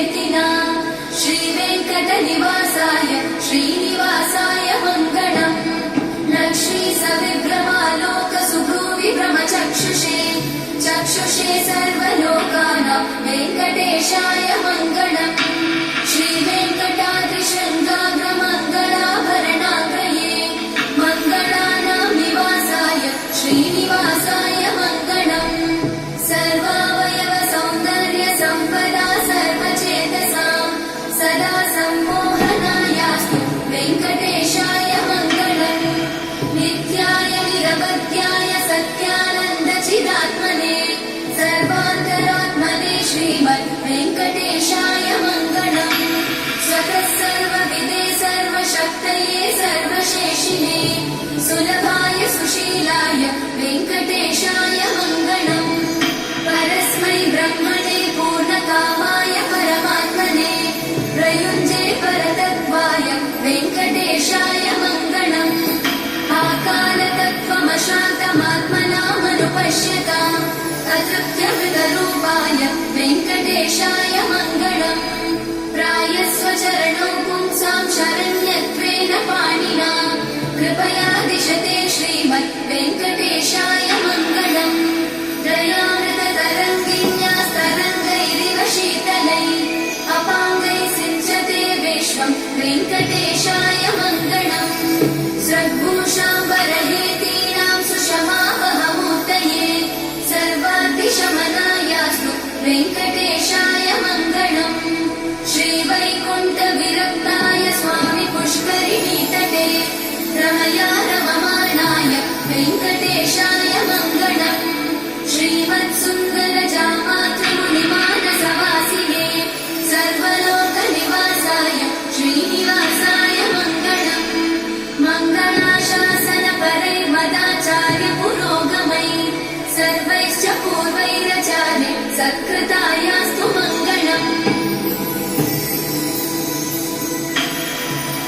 कीर्तिना श्रीवेङ्कटनिवासाय श्रीनिवासाय मङ्गलम् लक्ष्मी सविभ्रमालोकसुभ्रूविभ्रमचक्षुषे चक्षुषे सर्वलोकानां वेङ्कटेशाय मङ्गलम् श्रीवेङ्कटाद्रिशृङ्गाग्रमङ्गलाभरणाग्रये मङ्गलानां निवासाय श्रीनिवासाय मङ्गलम् सर्वावयव सौन्दर्य सम्पदा सर्वचेतसां सदा सम्मोहनायास्तु वेङ्कटेशाय मङ्गलम् नित्याय निरवध्याय सत्यानन्दचिदात्मने सर्वान्तरात्मने श्रीमद् वेङ्कटेशाय मङ्गलम् स्वतः सर्वविदे सर्वशक्तये सर्वशेषिने सुलभाय सुशीलाय वेङ्कटेशाय मङ्गलम् परस्मै ब्रह्मणे पूर्णकामाय परमात्मने प्रयुञ्जे परतत्त्वाय वेङ्कटेशाय मङ्गलम् आकालतत्त्वमशान्तमात्मनामनुपश्यताम् अतृप्त्यमृतरूपाय वेङ्कटेशाय मङ्गलम् प्रायस्वचरणौ पुंसां शरण्यत्वेन पाणिना कृपया दिशते श्रीमद् वेङ्कटेशाय मङ्गलम् दयामृततरङ्गिन्यास्तरङ्गैरिव शीतलैः अपाङ्गैः सिञ्चते विश्वं वेङ्कटेशाय मङ्गलम् सद्भूषाम्बरहेतीनां सुषमावहमूर्तये सर्वाद्रिशमनायास्तु वेङ्कटेशाय मङ्गलम् श्रीवैकुण्ठविरक्ताय स्वामि पुष्करिणीतटे रमया रममाणाय वेङ्कटेशाय मङ्गलम् श्रीमत्सुन्दरजामातृमुनिमानसवासिने सर्वलोकनिवासाय श्रीनिवासाय मङ्गलम् मङ्गलाशासनपरैर्मदाचार्यपुरोगमैः सर्वैश्च पूर्वैरचार्य सत्कृताय